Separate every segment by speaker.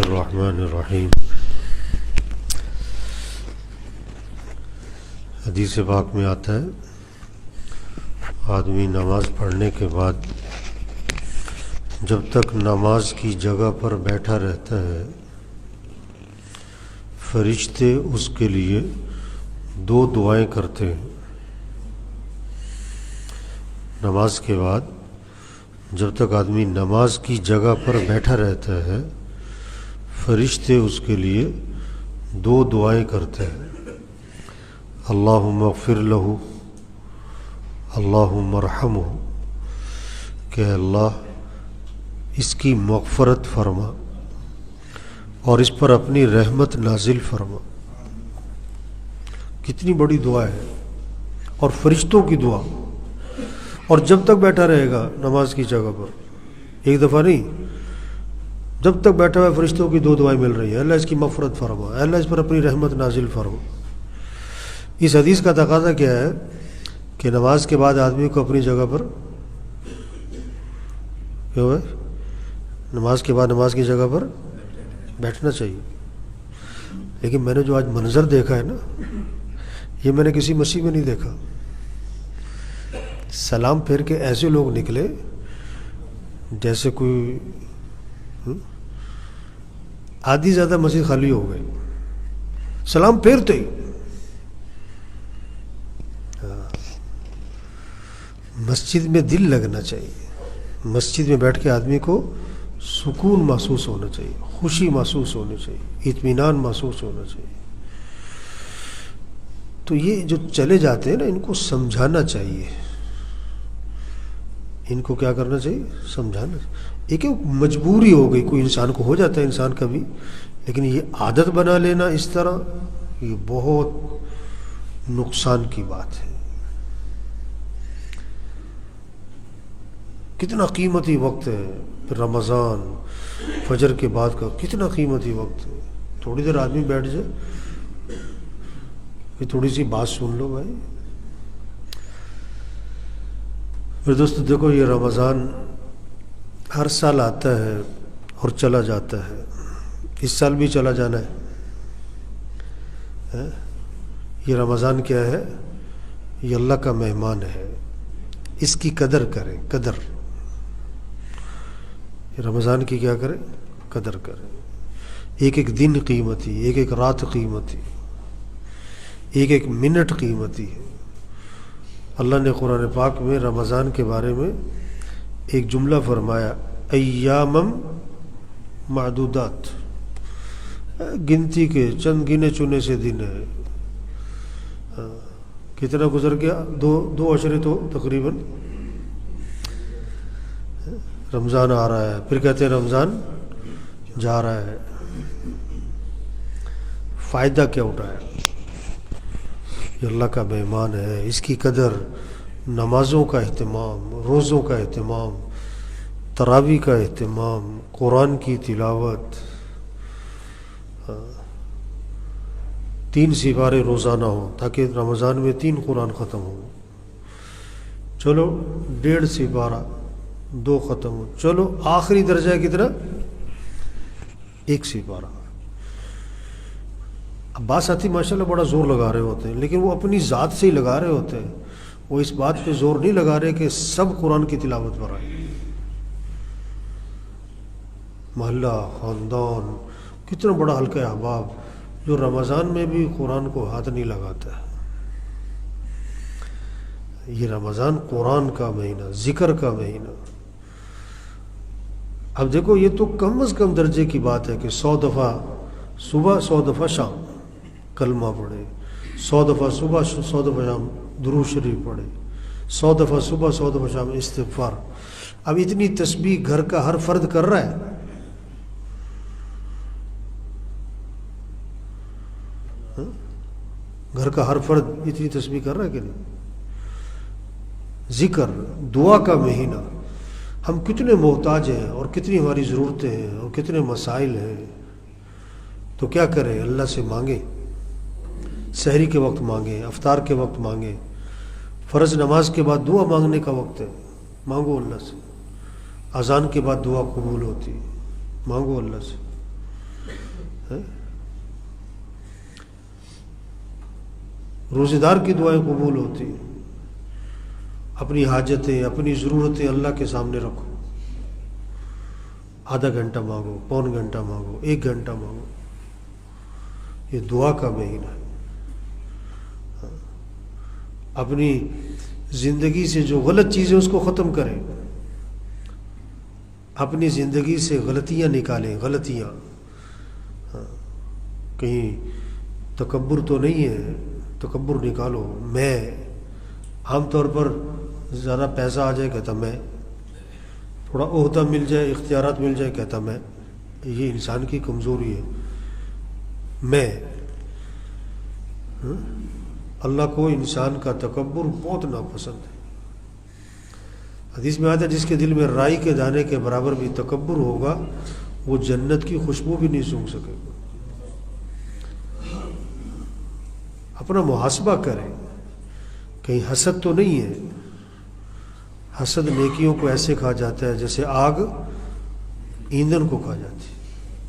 Speaker 1: الرحمن الرحیم۔ حدیث پاک میں آتا ہے آدمی نماز پڑھنے کے بعد جب تک نماز کی جگہ پر بیٹھا رہتا ہے فرشتے اس کے لیے دو دعائیں کرتے ہیں۔ نماز کے بعد جب تک آدمی نماز کی جگہ پر بیٹھا رہتا ہے فرشتے اس کے لیے دو دعائیں کرتے ہیں۔ اللہم اغفر لہ، اللہم ارحمہ، کہ اللہ اس کی مغفرت فرما اور اس پر اپنی رحمت نازل فرما۔ کتنی بڑی دعا ہے، اور فرشتوں کی دعا، اور جب تک بیٹھا رہے گا نماز کی جگہ پر، ایک دفعہ نہیں، جب تک بیٹھا ہوا فرشتوں کی دو دعائیں مل رہی ہیں، اللہ اس کی مغفرت فرما، اللہ اس پر اپنی رحمت نازل فرما۔ اس حدیث کا تقاضا کیا ہے کہ نماز کے بعد آدمی کو اپنی جگہ پر کیا ہے، نماز کے بعد نماز کی جگہ پر بیٹھنا چاہیے۔ لیکن میں نے جو آج منظر دیکھا ہے نا، یہ میں نے کسی مسجد میں نہیں دیکھا۔ سلام پھیر کے ایسے لوگ نکلے جیسے کوئی آدھی زیادہ مسجد خالی ہو گئی، سلام پھیرتے ہی۔ مسجد میں دل لگنا چاہیے، مسجد میں بیٹھ کے آدمی کو سکون محسوس ہونا چاہیے، خوشی محسوس ہونی چاہیے، اطمینان محسوس ہونا چاہیے۔ تو یہ جو چلے جاتے ہیں نا، ان کو سمجھانا چاہیے، ان کو کیا کرنا چاہیے، سمجھانا چاہیے۔ ایک مجبوری ہو گئی، کوئی انسان کو ہو جاتا ہے انسان کبھی، لیکن یہ عادت بنا لینا اس طرح، یہ بہت نقصان کی بات ہے۔ کتنا قیمتی وقت ہے پھر رمضان، فجر کے بعد کا کتنا قیمتی وقت ہے۔ تھوڑی دیر آدمی بیٹھ جائے کہ تھوڑی سی بات سن لو بھائی۔ پھر دوستو دیکھو، یہ رمضان ہر سال آتا ہے اور چلا جاتا ہے، اس سال بھی چلا جانا ہے۔ یہ رمضان کیا ہے؟ یہ اللہ کا مہمان ہے، اس کی قدر کریں، قدر۔ رمضان کی کیا کریں؟ قدر کریں۔ ایک ایک دن قیمتی، ایک ایک رات قیمتی، ایک ایک منٹ قیمتی ہے۔ اللہ نے قرآن پاک میں رمضان کے بارے میں ایک جملہ فرمایا، ایامم معدودات، گنتی کے چند گنے چنے سے دن ہے۔ کتنا گزر گیا؟ دو عشرے تو تقریباً۔ رمضان آ رہا ہے، پھر کہتے ہیں رمضان جا رہا ہے۔ فائدہ کیا اٹھایا؟ یہ اللہ کا مہمان ہے، اس کی قدر، نمازوں کا اہتمام، روزوں کا اہتمام، تراویح کا اہتمام، قرآن کی تلاوت، 3 سپارے روزانہ ہوں تاکہ رمضان میں 3 قرآن ختم ہوں۔ چلو 1.5 سپارہ، 2 ختم ہو، چلو آخری درجہ کتنا؟ 1 سپارہ۔ اب بعض ساتھی ماشاءاللہ بڑا زور لگا رہے ہوتے ہیں، لیکن وہ اپنی ذات سے ہی لگا رہے ہوتے ہیں، وہ اس بات پہ زور نہیں لگا رہے کہ سب قرآن کی تلاوت پر آئے۔ محلہ، خاندان، کتنا بڑا حلقہ احباب جو رمضان میں بھی قرآن کو ہاتھ نہیں لگاتا ہے۔ یہ رمضان قرآن کا مہینہ، ذکر کا مہینہ۔ اب دیکھو، یہ تو کم از کم درجے کی بات ہے کہ 100 دفعہ صبح، 100 دفعہ شام کلمہ پڑھے، 100 دفعہ صبح، 100 دفعہ شام درود شریف پڑھے، 100 دفعہ صبح، 100 دفعہ شام استغفار۔ اب اتنی تسبیح گھر کا ہر فرد کر رہا ہے؟ گھر کا ہر فرد اتنی تسبیح کر رہا ہے کہ نہیں؟ ذکر، دعا کا مہینہ۔ ہم کتنے محتاج ہیں، اور کتنی ہماری ضرورتیں ہیں، اور کتنے مسائل ہیں، تو کیا کریں؟ اللہ سے مانگیں، سحری کے وقت مانگیں، افطار کے وقت مانگیں، فرض نماز کے بعد دعا مانگنے کا وقت ہے، مانگو اللہ سے۔ اذان کے بعد دعا قبول ہوتی ہے، مانگو اللہ سے۔ روزے دار کی دعائیں قبول ہوتی ہیں. اپنی حاجتیں، اپنی ضرورتیں اللہ کے سامنے رکھو. آدھا گھنٹہ مانگو، پون گھنٹہ مانگو، 1 گھنٹہ مانگو. یہ دعا کا مہینہ ہے. اپنی زندگی سے جو غلط چیزیں اس کو ختم کریں. اپنی زندگی سے غلطیاں نکالیں. غلطیاں کہیں تکبر تو نہیں ہے، تکبر نکالو. میں عام طور پر زیادہ پیسہ آ جائے کہتا میں، تھوڑا عہدہ مل جائے، اختیارات مل جائے کہتا میں. یہ انسان کی کمزوری ہے. میں اللہ کو انسان کا تکبر بہت ناپسند ہے. حدیث میں آتا ہے جس کے دل میں رائی کے دانے کے برابر بھی تکبر ہوگا وہ جنت کی خوشبو بھی نہیں سونگھ سکے گا. اپنا محاسبہ کریں. کہیں حسد تو نہیں ہے. حسد نیکیوں کو ایسے کھا جاتا ہے جیسے آگ ایندھن کو کھا جاتی ہے.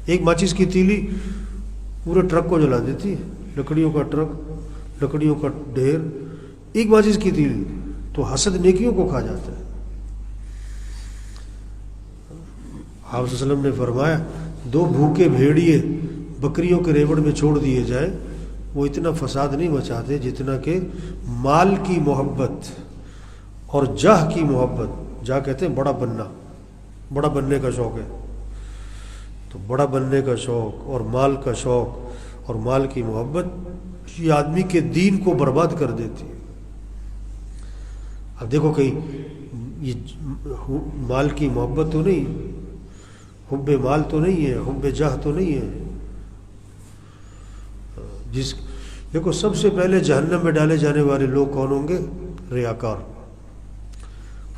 Speaker 1: ایک ماچس کی تیلی پورے ٹرک کو جلا دیتی ہے. لکڑیوں کا ٹرک، لکڑیوں کا ڈھیر، ایک ماچس کی تیلی. تو حسد نیکیوں کو کھا جاتا ہے. آپ صلی اللہ علیہ وسلم نے فرمایا 2 بھوکے بھیڑیے بکریوں کے ریوڑ میں چھوڑ دیے جائیں وہ اتنا فساد نہیں مچاتے جتنا کہ مال کی محبت اور جاہ کی محبت. جاہ کہتے ہیں بڑا بننا، بڑا بننے کا شوق ہے. تو بڑا بننے کا شوق اور مال کا شوق اور مال کی محبت یہ آدمی کے دین کو برباد کر دیتی ہے. اب دیکھو کہیں یہ مال کی محبت تو نہیں، حب مال تو نہیں ہے، حب جاہ تو نہیں ہے. دیکھو سب سے پہلے جہنم میں ڈالے جانے والے لوگ کون ہوں گے؟ ریاکار.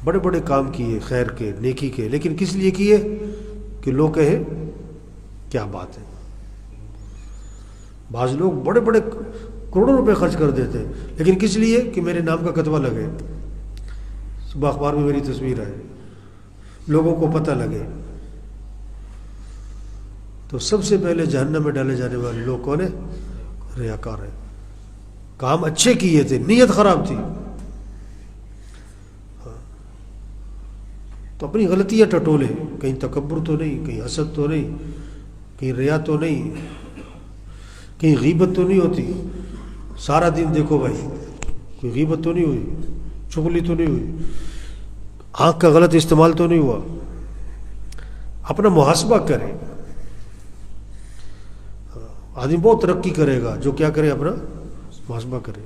Speaker 1: بڑے بڑے کام کیے خیر کے، نیکی کے، لیکن کس لیے کیے؟ کہ لوگ کہیں کیا بات ہے. بعض لوگ بڑے بڑے کروڑوں روپے خرچ کر دیتے ہیں لیکن کس لیے؟ کہ میرے نام کا کتبہ لگے، صبح اخبار میں میری تصویر آئے، لوگوں کو پتہ لگے. تو سب سے پہلے جہنم میں ڈالے جانے والے لوگ کون ہیں؟ ریاکار ہیں. کام اچھے کیے تھے، نیت خراب تھی. تو اپنی غلطیاں ٹٹولے. کہیں تکبر تو نہیں، کہیں حسد تو نہیں، کہیں ریا تو نہیں، کہیں غیبت تو نہیں ہوتی. سارا دن دیکھو بھائی کوئی غیبت تو نہیں ہوئی، چغلی تو نہیں ہوئی، آنکھ کا غلط استعمال تو نہیں ہوا. اپنا محاسبہ کرے. آدمی بہت ترقی کرے گا جو کیا کرے؟ اپنا محاسبہ کرے.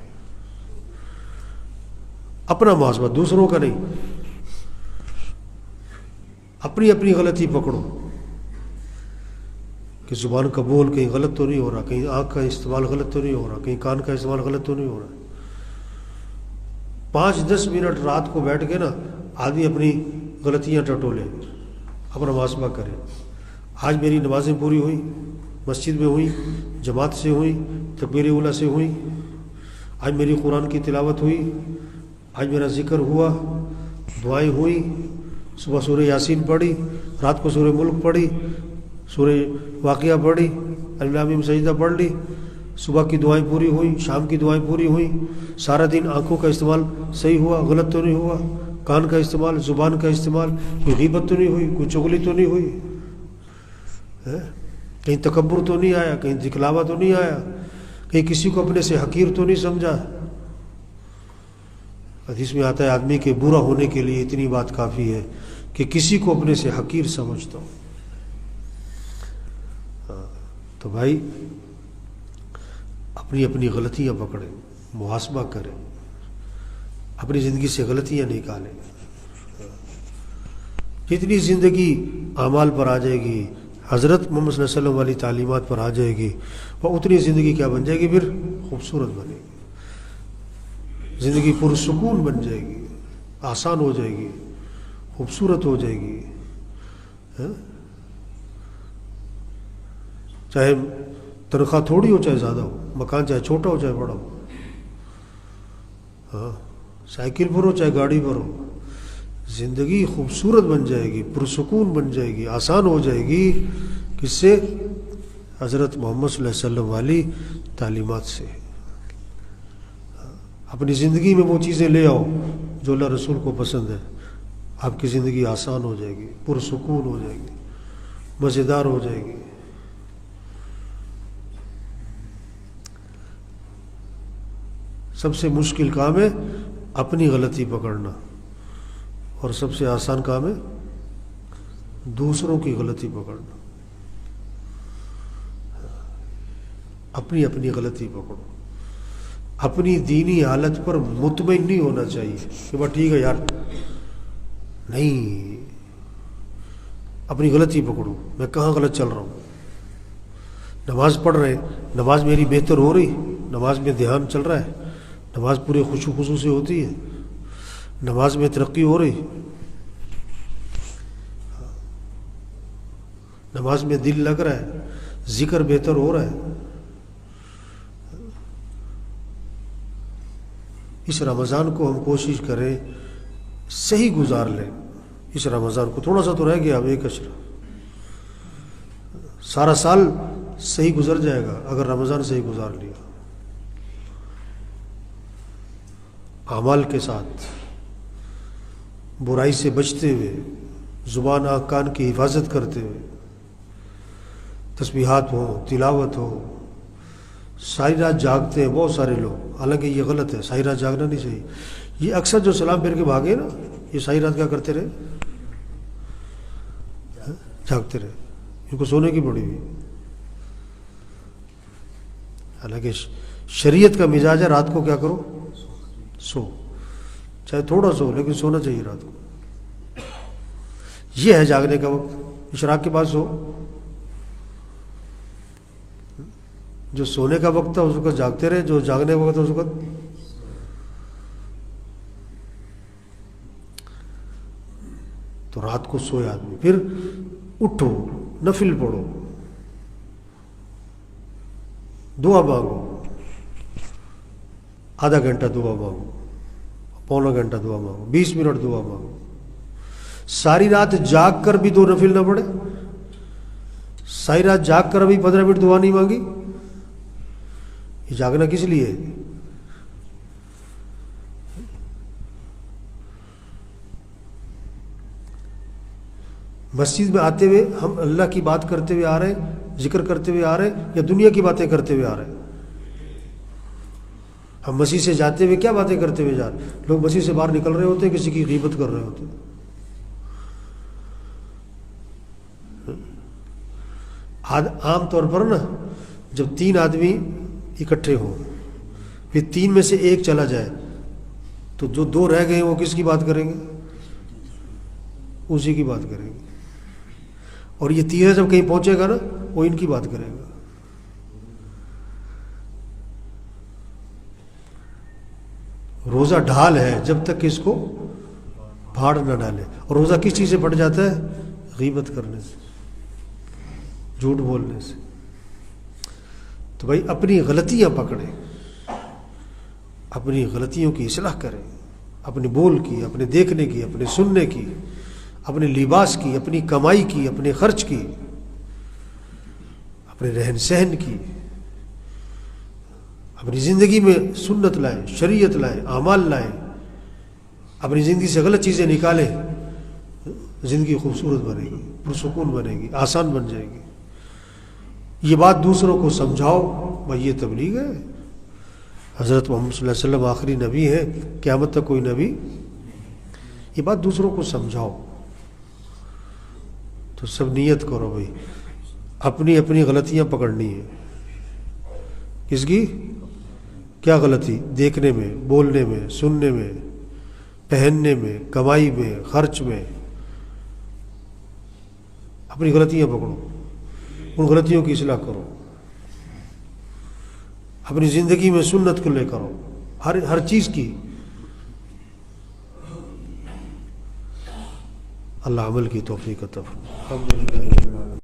Speaker 1: اپنا محاسبہ، دوسروں کا نہیں. اپنی اپنی غلطی پکڑو کہ زبان کا بول کہیں غلط تو نہیں ہو رہا، کہیں آنکھ کا استعمال غلط تو نہیں ہو رہا، کہیں کان کا استعمال غلط تو نہیں ہو رہا. 5-10 منٹ رات کو بیٹھ کے نا آدمی اپنی غلطیاں ٹٹولے، اپنا محاسبہ کرے. آج میری نمازیں پوری ہوئی، مسجد میں ہوئی، جماعت سے ہوئی، تکبیر اولیٰ سے ہوئی، آج میری قرآن کی تلاوت ہوئی، آج میرا ذکر ہوا، دعائیں ہوئی، صبح سورہ یاسین پڑھی، رات کو سورہ ملک پڑھی، سورہ واقعہ پڑھی، اللہ میں سجدہ پڑھ لی، صبح کی دعائیں پوری ہوئی، شام کی دعائیں پوری ہوئی. سارا دن آنکھوں کا استعمال صحیح ہوا، غلط تو نہیں ہوا، کان کا استعمال، زبان کا استعمال، کوئی غیبت تو نہیں ہوئی، کوئی چغلی تو نہیں ہوئی، کہیں تکبر تو نہیں آیا، کہیں دکھلاوا تو نہیں آیا، کہیں کسی کو اپنے سے حقیر تو نہیں سمجھا. حدیث میں آتا ہے آدمی کے برا ہونے کے لیے اتنی بات کافی ہے کہ کسی کو اپنے سے حقیر سمجھتا ہوں. تو بھائی اپنی اپنی غلطیاں پکڑیں، محاسبہ کریں، اپنی زندگی سے غلطیاں نکالیں. جتنی زندگی اعمال پر آ جائے گی، حضرت محمد صلی اللہ علیہ وسلم والی تعلیمات پر آ جائے گی، وہ اتنی زندگی کیا بن جائے گی؟ پھر خوبصورت بنے گی. زندگی پرسکون بن جائے گی، آسان ہو جائے گی، خوبصورت ہو جائے گی. چاہے تنخواہ تھوڑی ہو چاہے زیادہ ہو، مکان چاہے چھوٹا ہو چاہے بڑا ہو، سائیکل پر ہو چاہے گاڑی پر ہو، زندگی خوبصورت بن جائے گی، پرسکون بن جائے گی، آسان ہو جائے گی. کس سے؟ حضرت محمد صلی اللہ علیہ وسلم والی تعلیمات سے ہے۔ اپنی زندگی میں وہ چیزیں لے آؤ جو اللہ رسول کو پسند ہے، آپ کی زندگی آسان ہو جائے گی، پرسکون ہو جائے گی، مزیدار ہو جائے گی۔ سب سے مشکل کام ہے اپنی غلطی پکڑنا، اور سب سے آسان کام ہے دوسروں کی غلطی پکڑنا۔ اپنی غلطی پکڑو۔ اپنی دینی حالت پر مطمئن نہیں ہونا چاہیے کہ بس ٹھیک ہے یار، نہیں، اپنی غلطی پکڑو، میں کہاں غلط چل رہا ہوں۔ نماز پڑھ رہے، نماز میری بہتر ہو رہی، نماز میں دھیان چل رہا ہے، نماز پورے خشوع خضوع سے ہوتی ہے، نماز میں ترقی ہو رہی، نماز میں دل لگ رہا ہے، ذکر بہتر ہو رہا ہے۔ اس رمضان کو ہم کوشش کریں صحیح گزار لیں۔ اس رمضان کو تھوڑا سا تو رہ گیا، اب ایک اشرا، سارا سال صحیح گزر جائے گا اگر رمضان صحیح گزار لیا، اعمال کے ساتھ، برائی سے بچتے ہوئے، زبان آنکھ کان کی حفاظت کرتے ہوئے، تسبیحات ہو، تلاوت ہو۔ ساری رات جاگتے ہیں بہت سارے لوگ، حالانکہ یہ غلط ہے، ساری رات جاگنا نہیں چاہیے۔ یہ اکثر جو سلام پھیر کے بھاگے نا، یہ ساری رات کیا کرتے رہے؟ جاگتے رہے، ان کو سونے کی پڑی ہوئی۔ حالانکہ شریعت کا مزاج ہے رات کو کیا کرو؟ سو، چاہے تھوڑا سو لیکن سونا چاہیے رات کو۔ یہ ہے جاگنے کا وقت، اشراق کے بعد سو۔ جو سونے کا وقت تھا اس وقت جاگتے رہے، جو جاگنے کا وقت تھا اس وقت تو رات کو سوئے آدمی، پھر اٹھو، نفل پڑھو، دعا مانگو، آدھا گھنٹہ دعا مانگو، پونا گھنٹہ دعا مانگو، 20 منٹ دعا مانگو۔ ساری رات جاگ کر بھی 2 نفل نہ پڑھے، ساری رات جاگ کر ابھی 15 منٹ دعا نہیں مانگی، یہ جاگنا کس لیے ہے؟ مسجد میں آتے ہوئے ہم اللہ کی بات کرتے ہوئے آ رہے ہیں، ذکر کرتے ہوئے آ رہے ہیں، یا دنیا کی باتیں کرتے ہوئے آ رہے ہیں؟ ہم مسجد سے جاتے ہوئے کیا باتیں کرتے ہوئے جا رہے ہیں؟ لوگ مسجد سے باہر نکل رہے ہوتے ہیں، کسی کی غیبت کر رہے ہوتے ہیں۔ عام طور پر نا جب 3 آدمی اکٹھے ہوں، پھر 3 میں سے ایک چلا جائے تو جو 2 رہ گئے ہیں وہ کس کی بات کریں گے؟ اسی کی بات کریں گے۔ اور یہ 3 جب کہیں پہنچے گا نا وہ ان کی بات کرے گا۔ روزہ ڈھال ہے جب تک کہ اس کو پھاڑ نہ ڈالے۔ اور روزہ کس چیز سے پھٹ جاتا ہے؟ غیبت کرنے سے، جھوٹ بولنے سے۔ تو بھائی اپنی غلطیاں پکڑیں، اپنی غلطیوں کی اصلاح کریں، اپنے بول کی، اپنے دیکھنے کی، اپنے سننے کی، اپنے لباس کی، اپنی کمائی کی، اپنے خرچ کی، اپنے رہن سہن کی، اپنی زندگی میں سنت لائیں، شریعت لائیں، اعمال لائیں، اپنی زندگی سے غلط چیزیں نکالیں، زندگی خوبصورت بنے گی، پرسکون بنے گی، آسان بن جائے گی۔ یہ بات دوسروں کو سمجھاؤ، بھائی یہ تبلیغ ہے۔ حضرت محمد صلی اللہ علیہ وسلم آخری نبی ہے، قیامت تک کوئی نبی، یہ بات دوسروں کو سمجھاؤ۔ تو سب نیت کرو بھائی، اپنی اپنی غلطیاں پکڑنی ہے۔ کس کی؟ کیا غلطی؟ دیکھنے میں، بولنے میں، سننے میں، پہننے میں، کمائی میں، خرچ میں۔ اپنی غلطیاں پکڑو، ان غلطیوں کی اصلاح کرو، اپنی زندگی میں سنت کو لے کرو، ہر چیز کی۔ اللہ عمل کی توفیق عطا فرمائے۔ الحمدللہ۔